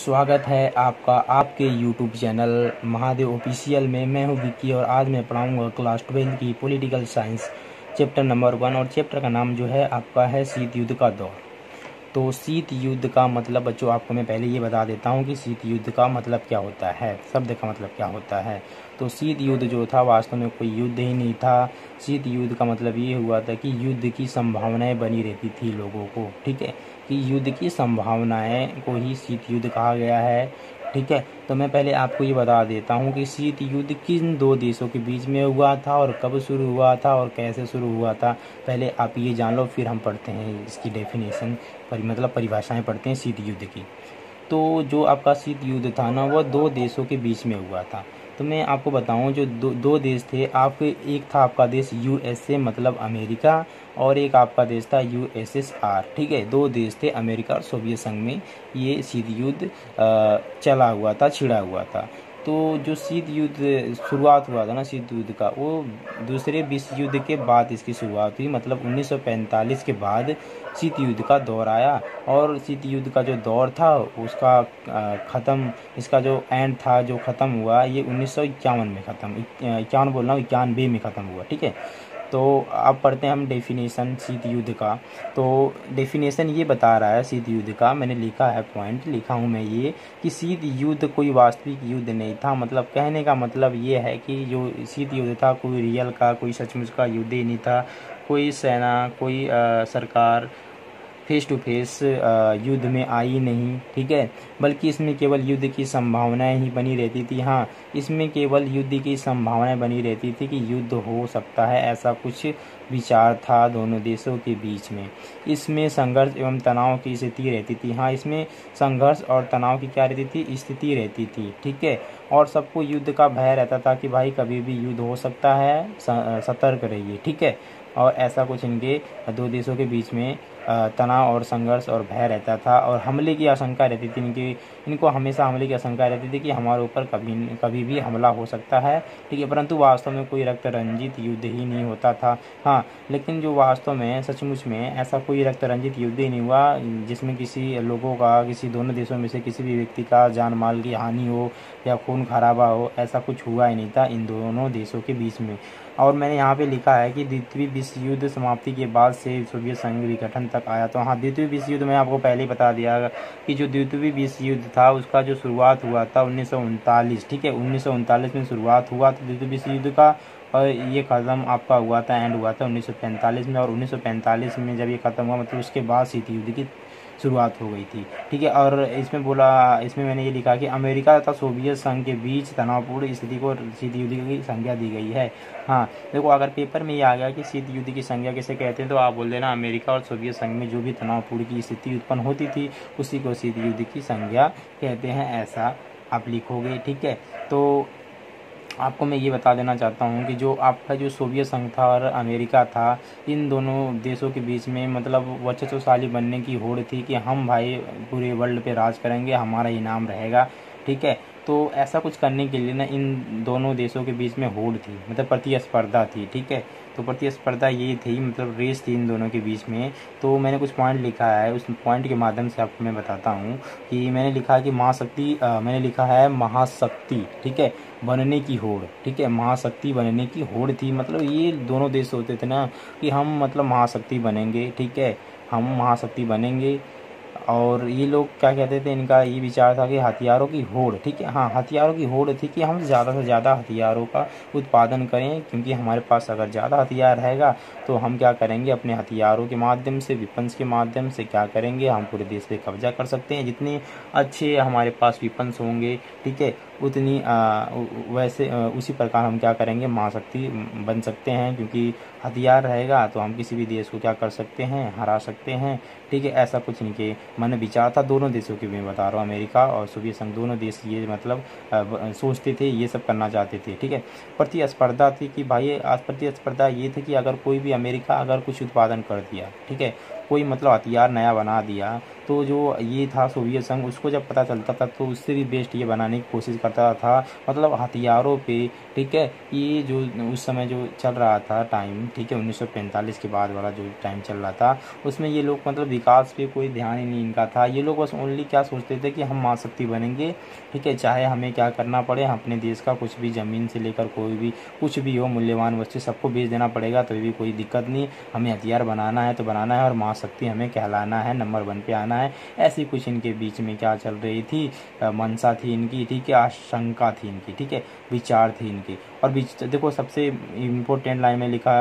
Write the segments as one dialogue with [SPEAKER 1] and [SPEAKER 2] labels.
[SPEAKER 1] स्वागत है आपका आपके YouTube चैनल महादेव ऑफिशियल में। मैं हूं विक्की और आज मैं पढ़ाऊंगा क्लास 12 की पॉलिटिकल साइंस चैप्टर नंबर 1 और चैप्टर का नाम जो है आपका है शीत युद्ध का दौर। तो शीत युद्ध का मतलब बच्चों आपको मैं पहले ये बता देता हूँ कि शीत युद्ध का मतलब क्या होता है, शब्द का मतलब क्या होता है। तो शीत युद्ध जो था वास्तव में कोई युद्ध ही नहीं था। शीत युद्ध का मतलब ये हुआ था कि युद्ध की संभावनाएं बनी रहती थी लोगों को, ठीक है, कि युद्ध की संभावनाएं को ही शीत युद्ध कहा गया है, ठीक है। तो मैं पहले आपको ये बता देता हूँ कि शीत युद्ध किन दो देशों के बीच में हुआ था और कब शुरू हुआ था और कैसे शुरू हुआ था। पहले आप ये जान लो, फिर हम पढ़ते हैं इसकी डेफिनेशन मतलब परिभाषाएं पढ़ते हैं शीत युद्ध की। तो जो आपका शीत युद्ध था ना, वह दो देशों के बीच में हुआ था। तो मैं आपको बताऊं जो दो देश थे, एक था आपका देश यूएसए मतलब अमेरिका, और एक आपका देश था यूएसएसआर, ठीक है। दो देश थे अमेरिका और सोवियत संघ में ये शीत युद्ध चला हुआ था, छिड़ा हुआ था। तो जो शीत युद्ध शुरुआत हुआ था ना शीत युद्ध का, वो दूसरे विश्व युद्ध के बाद इसकी शुरुआत हुई, मतलब 1945 के बाद शीत युद्ध का दौर आया। और शीत युद्ध का जो दौर था उसका ख़त्म, इसका जो एंड था जो ख़त्म हुआ ये 1951 में ख़त्म, 51 बोल रहा हूँ, 91 में ख़त्म हुआ, ठीक है। तो अब पढ़ते हैं हम डेफिनेशन शीत युद्ध का। तो डेफिनेशन ये बता रहा है शीत युद्ध का, मैंने लिखा है, पॉइंट लिखा हूँ मैं ये, कि शीत युद्ध कोई वास्तविक युद्ध नहीं था। मतलब कहने का मतलब ये है कि जो शीत युद्ध था कोई रियल का, कोई सचमुच का युद्ध ही नहीं था। कोई सेना, कोई सरकार फेस टू फेस युद्ध में आई नहीं, ठीक है, बल्कि इसमें केवल युद्ध की संभावनाएं ही बनी रहती थी। हाँ, इसमें केवल युद्ध की संभावनाएं बनी रहती थी कि युद्ध हो सकता है, ऐसा कुछ विचार था दोनों देशों के बीच में। इसमें संघर्ष एवं तनाव की स्थिति रहती थी। हाँ, इसमें संघर्ष और तनाव की क्या रहती थी, स्थिति रहती थी, ठीक है। और सबको युद्ध का भय रहता था कि भाई कभी भी युद्ध हो सकता है, सतर्क रहिए, ठीक है। और ऐसा कुछ इनके दो देशों के बीच में तनाव और संघर्ष और भय रहता था, और हमले की आशंका रहती थी। इनको हमेशा हमले की आशंका रहती थी कि हमारे ऊपर कभी भी हमला हो सकता है, ठीक है। परंतु वास्तव में कोई रक्त रंजित युद्ध ही नहीं होता था। हाँ, लेकिन जो वास्तव में सचमुच में ऐसा कोई रक्त रंजित युद्ध ही नहीं हुआ जिसमें किसी लोगों का, किसी दोनों देशों में से किसी भी व्यक्ति का जान माल की हानि हो या खून खराबा हो, ऐसा कुछ हुआ ही नहीं था इन दोनों देशों के बीच में। और मैंने यहाँ पे लिखा है कि द्वितीय विश्व युद्ध समाप्ति के बाद से सोवियत संघ विघटन तक आया। तो हाँ, द्वितीय विश्व युद्ध मैं आपको पहले ही बता दिया कि जो द्वितीय विश्व युद्ध था उसका जो शुरुआत हुआ था 1939, ठीक है, 1939 में शुरुआत हुआ था द्वितीय विश्व युद्ध का, और ये ख़त्म आपका हुआ था, एंड हुआ था 1945 में। और 1945 में जब ये ख़त्म हुआ मतलब उसके बाद शीत युद्ध की शुरुआत हो गई थी, ठीक है। और इसमें मैंने ये लिखा कि अमेरिका तथा सोवियत संघ के बीच तनावपूर्ण स्थिति को शीत युद्ध की संज्ञा दी गई है। हाँ, देखो, अगर पेपर में ये आ गया कि शीत युद्ध की संज्ञा किसे कहते हैं तो आप बोल देना अमेरिका और सोवियत संघ में जो भी तनावपूर्ण की स्थिति उत्पन्न होती थी उसी को शीत युद्ध की संज्ञा कहते हैं, ऐसा आप लिखोगे, ठीक है। तो आपको मैं ये बता देना चाहता हूँ कि जो आपका जो सोवियत संघ था और अमेरिका था, इन दोनों देशों के बीच में मतलब वर्चस्वशाली बनने की होड़ थी कि हम भाई पूरे वर्ल्ड पे राज करेंगे, हमारा ही नाम रहेगा, ठीक है। तो ऐसा कुछ करने के लिए ना इन दोनों देशों के बीच में होड़ थी, मतलब प्रतिस्पर्धा थी, ठीक है। तो प्रतिस्पर्धा ये थी, मतलब रेस थी इन दोनों के बीच में। तो मैंने कुछ पॉइंट लिखा है, उस पॉइंट के माध्यम से आपको मैं बताता हूँ कि मैंने लिखा है कि मैंने लिखा है महाशक्ति, ठीक है, बनने की होड़, ठीक है, महाशक्ति बनने की होड़ थी। मतलब ये दोनों देश होते थे ना कि हम मतलब महाशक्ति बनेंगे, ठीक है, हम महाशक्ति बनेंगे। और ये लोग क्या कहते थे, इनका ये विचार था कि हथियारों की होड़, ठीक है, हाँ, हथियारों की होड़ थी कि हम ज़्यादा से ज़्यादा हथियारों का उत्पादन करें, क्योंकि हमारे पास अगर ज़्यादा हथियार रहेगा तो हम क्या करेंगे, अपने हथियारों के माध्यम से, वेपन्स के माध्यम से क्या करेंगे, हम पूरे देश पे कब्जा कर सकते हैं। जितने अच्छे हमारे पास वेपन्स होंगे, ठीक है, उतनी उसी प्रकार हम क्या करेंगे, महाशक्ति बन सकते हैं, क्योंकि हथियार रहेगा तो हम किसी भी देश को क्या कर सकते हैं, हरा सकते हैं, ठीक है। ऐसा कुछ इनके मन में विचार था दोनों देशों के, मैं बता रहा हूँ, अमेरिका और सोवियत संघ दोनों देश ये मतलब सोचते थे, ये सब करना चाहते थे, ठीक है। प्रतिस्पर्धा थी कि भाई प्रतिस्पर्धा ये थी कि अगर कोई भी अमेरिका अगर कुछ उत्पादन कर दिया, ठीक है, कोई मतलब हथियार नया बना दिया, तो जो ये था सोवियत संघ, उसको जब पता चलता था तो उससे भी बेस्ट ये बनाने की कोशिश करता था, मतलब हथियारों पे, ठीक है। ये जो उस समय जो चल रहा था टाइम, ठीक है, 1945 के बाद वाला जो टाइम चल रहा था, उसमें ये लोग मतलब विकास पे कोई ध्यान ही नहीं इनका था। ये लोग बस ओनली क्या सोचते थे कि हम महाशक्ति बनेंगे, ठीक है, चाहे हमें क्या करना पड़े, हम अपने देश का कुछ भी, ज़मीन से लेकर कोई भी कुछ भी हो, मूल्यवान वस्तु सबको बेच देना पड़ेगा, तो भी कोई दिक्कत नहीं, हमें हथियार बनाना है तो बनाना है, और महाशक्ति हमें कहलाना है, नंबर 1 पे आना है। ऐसी कुछ इनके बीच में क्या चल रही थी, मंशा थी इनकी, ठीक है, आशंका थी इनकी, ठीक है, विचार थी इनकी। और देखो सबसे इम्पोर्टेंट लाइन में लिखा,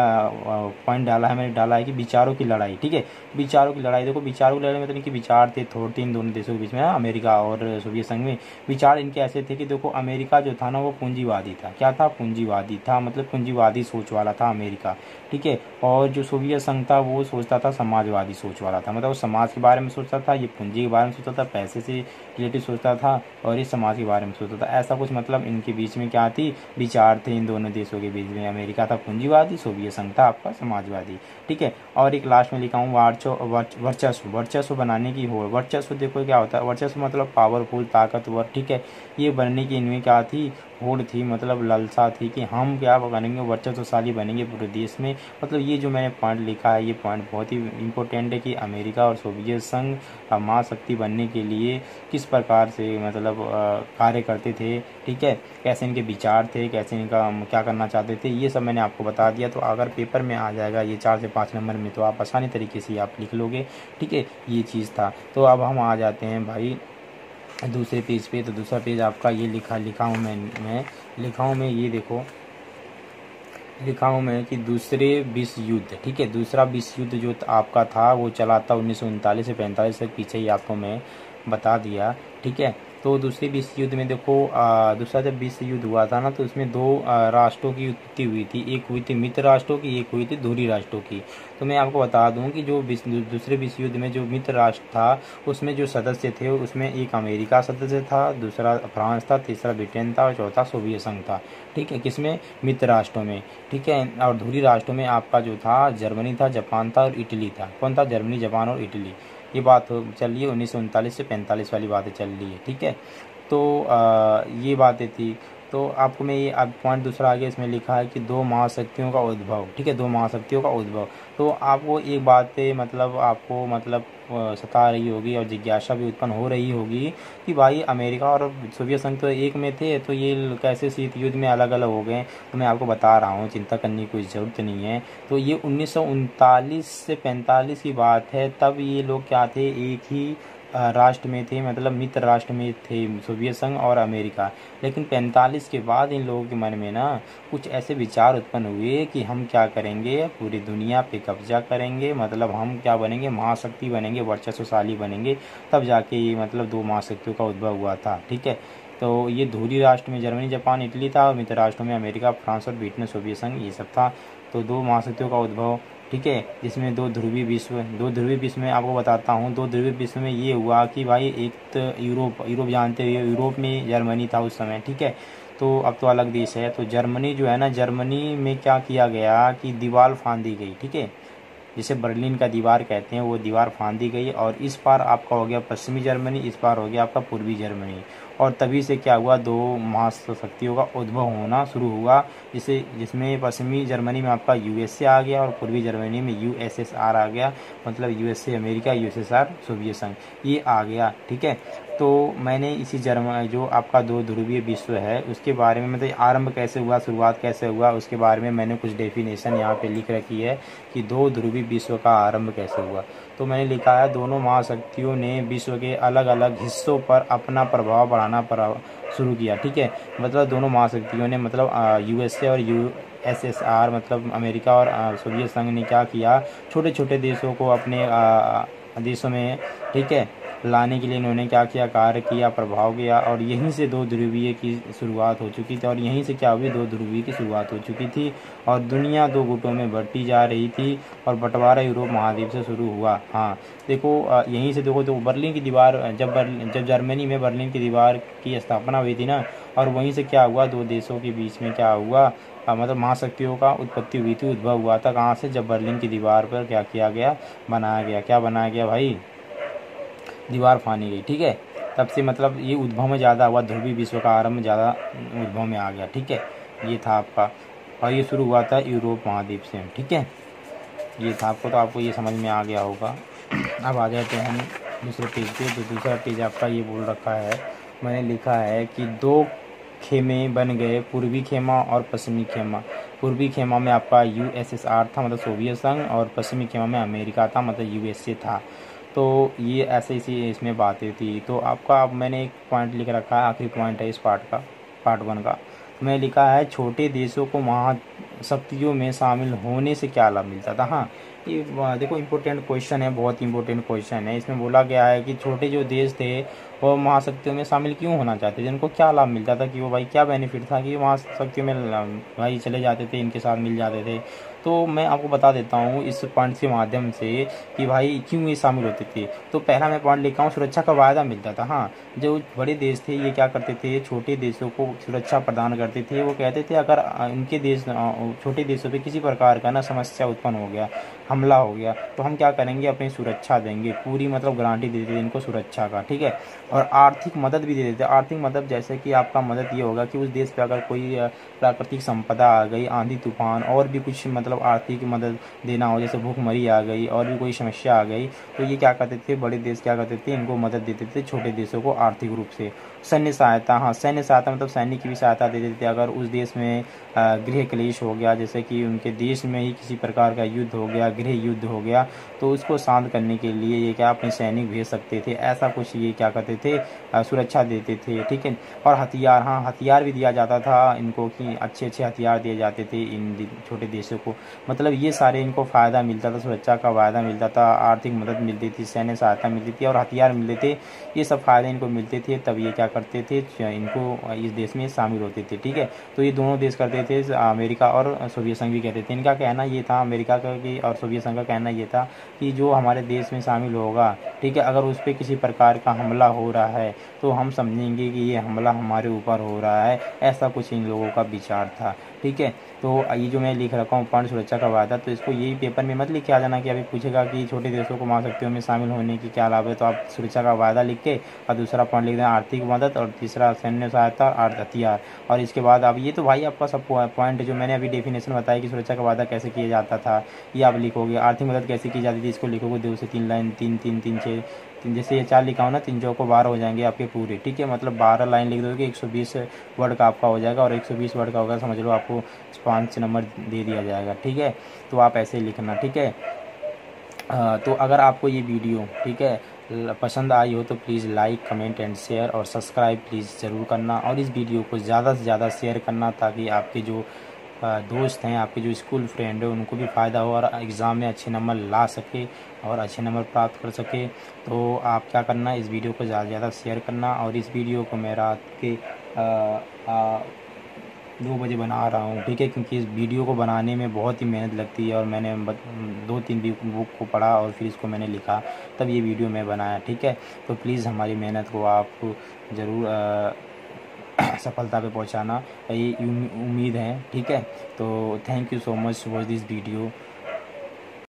[SPEAKER 1] पॉइंट डाला है मैंने, डाला है कि विचारों की लड़ाई, ठीक है, विचारों की लड़ाई। देखो विचारों की लड़ाई में तो इनके विचार थे थोड़े, इन दोनों देशों के बीच में, अमेरिका और सोवियत संघ में। विचार इनके ऐसे थे कि देखो अमेरिका जो था ना वो पूंजीवादी था, क्या था, पूंजीवादी था, मतलब पूंजीवादी सोच वाला था अमेरिका, ठीक है। और जो सोवियत संघ था वो सोचता था समाजवादी सोच वाला था, मतलब वो समाज के बारे में सोचता था, ये पूंजी के बारे में सोचता था, पैसे से रिलेटेड सोचता था, और ये समाज के बारे में सोचता था। ऐसा कुछ मतलब इनके बीच में क्या थी, विचार थे इन दोनों देशों के बीच में। अमेरिका था पूंजीवादी, सोवियत संघ था आपका समाजवादी, ठीक है। और एक लास्ट में लिखा हूँ वर्चस्व, वर्चस्व बनाने की होड़। वर्चस्व देखो क्या होता है, वर्चस्व मतलब पावरफुल, ताकतवर, ठीक है। ये बनने की इनमें क्या थी, होड़ थी, मतलब लालसा थी कि हम क्या बनेंगे, वर्चस्वशाली बनेंगे पूरे देश में। मतलब ये जो मैंने पॉइंट लिखा है, ये पॉइंट बहुत ही इंपॉर्टेंट है कि अमेरिका और सोवियत संघ महाशक्ति बनने के लिए किस प्रकार से मतलब कार्य करते थे, ठीक है, कैसे इनके विचार थे, कैसे इनका क्या करना चाहते थे, ये सब मैंने आपको बता दिया। तो अगर पेपर में आ जाएगा ये 4 से 5 नंबर में, तो आप आसानी तरीके से आप लिख लोगे, ठीक है, ये चीज़ था। तो अब हम आ जाते हैं भाई दूसरे पेज पे। तो दूसरा पेज आपका ये लिखा हूँ मैं लिखा हूँ मैं, ये देखो लिखा हूँ मैं कि दूसरे विश्व युद्ध, ठीक है, दूसरा विश्व युद्ध जो आपका था वो चला था 1939 से 45 तक, पीछे ही आपको मैं बता दिया, ठीक है। तो दूसरे विश्व युद्ध में देखो दूसरा जब विश्व युद्ध हुआ था ना, तो इसमें 2 राष्ट्रों की उत्पत्ति हुई थी, एक हुई थी मित्र राष्ट्रों की, एक हुई थी धुरी राष्ट्रों की। तो मैं आपको बता दूं कि जो दूसरे विश्व युद्ध में जो मित्र राष्ट्र था, उसमें जो सदस्य थे उसमें एक अमेरिका सदस्य था, दूसरा फ्रांस था, तीसरा ब्रिटेन था, और चौथा सोवियत संघ था, ठीक है, किसमें, मित्र राष्ट्रों में, ठीक है। और धुरी राष्ट्रों में आपका जो था जर्मनी था, जापान था और इटली था। कौन था, जर्मनी, जापान और इटली। ये बात चल रही है 1939 से 45 वाली बातें चल रही है, ठीक है। तो ये बातें थी। तो आपको मैं ये अब पॉइंट दूसरा आगे इसमें लिखा है कि 2 महाशक्तियों का उद्भव, ठीक है, 2 महाशक्तियों का उद्भव। तो आपको एक बात मतलब आपको मतलब सता रही होगी और जिज्ञासा भी उत्पन्न हो रही होगी कि भाई अमेरिका और सोवियत संघ तो एक में थे, तो ये कैसे शीत युद्ध में अलग अलग हो गए। तो मैं आपको बता रहा हूँ, चिंता करने की कोई ज़रूरत नहीं है। तो ये 1939 से 45 की बात है, तब ये लोग क्या थे, एक ही राष्ट्र में थे, मतलब मित्र राष्ट्र में थे सोवियत संघ और अमेरिका। लेकिन 45 के बाद इन लोगों के मन में ना कुछ ऐसे विचार उत्पन्न हुए कि हम क्या करेंगे, पूरी दुनिया पे कब्जा करेंगे, मतलब हम क्या बनेंगे, महाशक्ति बनेंगे, वर्चस्वशाली बनेंगे। तब जाके ये मतलब 2 महाशक्तियों का उद्भव हुआ था, ठीक है। तो ये धुरी राष्ट्र में जर्मनी, जापान, इटली था, और मित्र राष्ट्रों में अमेरिका, फ्रांस और ब्रिटेन, सोवियत संघ, ये सब था। तो 2 महाशक्तियों का उद्भव, ठीक है, जिसमें 2 ध्रुवीय विश्व में आपको बताता हूँ। 2 ध्रुवीय विश्व में ये हुआ कि भाई एक तो यूरोप जानते हो, यूरोप में जर्मनी था उस समय, ठीक है। तो अब तो अलग देश है। तो जर्मनी जो है ना, जर्मनी में क्या किया गया कि दीवार फांदी गई, ठीक है, जिसे बर्लिन का दीवार कहते हैं, वो दीवार फांदी गई। और इस बार आपका हो गया पश्चिमी जर्मनी, इस बार हो गया आपका पूर्वी जर्मनी। और तभी से क्या हुआ, 2 महाशक्तियों का उद्भव होना शुरू हुआ, जिसमें पश्चिमी जर्मनी में आपका यूएसए आ गया और पूर्वी जर्मनी में यूएसएसआर आ गया, मतलब यूएसए अमेरिका, यूएसएसआर सोवियत संघ, ये आ गया, ठीक है। तो मैंने इसी जो आपका 2 ध्रुवीय विश्व है उसके बारे में, मतलब आरंभ कैसे हुआ, शुरुआत कैसे हुआ, उसके बारे में मैंने कुछ डेफिनेशन यहाँ पे लिख रखी है कि 2 ध्रुवीय विश्व का आरंभ कैसे हुआ। तो मैंने लिखा है, दोनों महाशक्तियों ने विश्व के अलग अलग हिस्सों पर अपना प्रभाव बढ़ाना शुरू किया, ठीक है। मतलब दोनों महाशक्तियों ने, मतलब यूएसए और यूएसएसआर, मतलब अमेरिका और सोवियत संघ ने क्या किया, छोटे छोटे देशों को अपने देशों में, ठीक है, लाने के लिए इन्होंने क्या किया, कार्य किया, प्रभाव किया। और यहीं से 2 ध्रुवीय की शुरुआत हो चुकी थी, और यहीं से क्या हुई, 2 ध्रुवीय की शुरुआत हो चुकी थी, और दुनिया 2 गुटों में बढ़ती जा रही थी, और बंटवारा यूरोप महाद्वीप से शुरू हुआ। हाँ देखो, यहीं से देखो, तो बर्लिन की दीवार, जब जर्मनी में बर्लिन की दीवार की स्थापना हुई थी ना, और वहीं से क्या हुआ, 2 देशों के बीच में क्या हुआ, मतलब महाशक्तियों का उत्पत्ति हुई थी, उद्भव हुआ था। कहाँ से, जब बर्लिन की दीवार पर क्या किया गया, बनाया गया, क्या बनाया गया भाई, दीवार फानी गई, ठीक है। तब से मतलब ये उद्भव में ज़्यादा हुआ, ध्रुवीय विश्व का आरंभ ज़्यादा उद्भव में आ गया, ठीक है। ये था आपका, और ये शुरू हुआ था यूरोप महाद्वीप से, ठीक है। ये था आपको, तो आपको ये समझ में आ गया होगा। अब आ जाते हैं हम दूसरे पेज पे। तो दूसरा पेज आपका ये बोल रखा है, मैंने लिखा है कि 2 खेमे बन गए, पूर्वी खेमा और पश्चिमी खेमा। पूर्वी खेमा में आपका यूएसएसआर था, मतलब सोवियत संघ, और पश्चिमी खेमा में अमेरिका था, मतलब यूएसए था। तो ये ऐसे इसी इसमें बातें थी। तो आपका, अब मैंने एक पॉइंट लिख रखा है, आखिरी पॉइंट है इस पार्ट का, पार्ट 1 का। मैं लिखा है, छोटे देशों को महाशक्तियों में शामिल होने से क्या लाभ मिलता था। हाँ, ये देखो इम्पोर्टेंट क्वेश्चन है, बहुत इंपॉर्टेंट क्वेश्चन है। इसमें बोला गया है कि छोटे जो देश थे वो महाशक्तियों में शामिल क्यों होना चाहते थे, जिनको क्या लाभ मिलता था, कि वो भाई क्या बेनिफिट था कि महाशक्तियों में भाई चले जाते थे, इनके साथ मिल जाते थे। तो मैं आपको बता देता हूँ इस पॉइंट के माध्यम से कि भाई क्यों ये शामिल होते थे। तो पहला मैं पॉइंट लिखा हूँ, सुरक्षा का वायदा मिलता था। हाँ, जो बड़े देश थे ये क्या करते थे, छोटे देशों को सुरक्षा प्रदान करते थे। वो कहते थे अगर इनके देश, छोटे देशों पे किसी प्रकार का ना समस्या उत्पन्न हो गया, हमला हो गया, तो हम क्या करेंगे, अपनी सुरक्षा देंगे, पूरी मतलब गारंटी दे देते इनको सुरक्षा का, ठीक है। और आर्थिक मदद भी दे देते। आर्थिक मदद जैसे कि आपका मदद ये होगा कि उस देश पे अगर कोई प्राकृतिक संपदा आ गई, आंधी तूफान, और भी कुछ मतलब आर्थिक मदद देना हो, जैसे भूखमरी आ गई और भी कोई समस्या आ गई, तो ये क्या करते थे, बड़े देश क्या करते थे, इनको मदद देते थे, छोटे देशों को आर्थिक रूप से। सैन्य सहायता, हाँ सैन्य सहायता मतलब सैनिक की भी सहायता दे देते थे। अगर उस देश में गृह क्लेश हो गया, जैसे कि उनके देश में ही किसी प्रकार का युद्ध हो गया, गृह युद्ध हो गया, तो उसको शांत करने के लिए ये क्या अपने सैनिक भेज सकते थे, ऐसा कुछ ये क्या करते थे, सुरक्षा देते थे, ठीक है। और हथियार, हाँ हथियार भी दिया जाता था इनको, कि अच्छे अच्छे हथियार दिए जाते थे इन छोटे देशों को। मतलब ये सारे इनको फ़ायदा मिलता था, सुरक्षा का वायदा मिलता था, आर्थिक मदद मिलती थी, सैन्य सहायता मिलती थी और हथियार मिलते थे। ये सब फ़ायदे इनको मिलते थे, तब ये क्या करते थे, इनको इस देश में शामिल होते थे, ठीक है। तो ये दोनों देश करते थे, अमेरिका और सोवियत संघ भी कहते थे। इनका कहना ये था, अमेरिका का कि और सोवियत संघ का कहना ये था कि जो हमारे देश में शामिल होगा, ठीक है, अगर उस पर किसी प्रकार का हमला हो रहा है तो हम समझेंगे कि ये हमला हमारे ऊपर हो रहा है, ऐसा कुछ इन लोगों का विचार था, ठीक है। तो ये जो मैं लिख रखा हूँ पॉइंट सुरक्षा का वादा, तो इसको यही पेपर में मत लिख के आ जाना कि अभी पूछेगा कि छोटे देशों को महाशक्तियों में शामिल होने की क्या लाभ है, तो आप सुरक्षा का वादा लिख के और दूसरा पॉइंट लिख दें आर्थिक मदद, और तीसरा सैन्य सहायता और हथियार। और इसके बाद अब ये तो भाई आपका सब पॉइंट जो मैंने अभी डेफिनेशन बताया कि सुरक्षा का वादा कैसे किया जाता था, ये आप लिखोगे। आर्थिक मदद कैसे की जाती थी, इसको लिखोगे 2 से 3 लाइन, 3 3 3 6 3, जैसे ये 4 लिखा हो ना, 3 चौको 12 हो जाएंगे आपके पूरे, ठीक है। मतलब 12 लाइन लिख दोगे, 120 वर्ड का आपका हो जाएगा, और 120 वर्ड का होगा समझ लो आपको 5 नंबर दे दिया जाएगा, ठीक है। तो आप ऐसे ही लिखना, ठीक है। तो अगर आपको ये वीडियो, ठीक है, पसंद आई हो तो please like, comment and share, और सब्सक्राइब प्लीज़ ज़रूर करना, और इस वीडियो को ज़्यादा से ज़्यादा शेयर करना, ताकि आपके जो दोस्त हैं, आपके जो स्कूल फ्रेंड है, उनको भी फ़ायदा हो और एग्ज़ाम में अच्छे नंबर ला सके और अच्छे नंबर प्राप्त कर सके। तो आप क्या करना, इस वीडियो को ज़्यादा से ज़्यादा शेयर करना। और इस वीडियो को मैं रात के 2 बजे बना रहा हूँ, ठीक है, क्योंकि इस वीडियो को बनाने में बहुत ही मेहनत लगती है, और मैंने 2-3 बुक को पढ़ा और फिर इसको मैंने लिखा, तब ये वीडियो मैं बनाया, ठीक है। तो प्लीज़ हमारी मेहनत को आप ज़रूर सफलता पे पहुंचाना, ये उम्मीद है, ठीक है। तो thank you so much watch this video.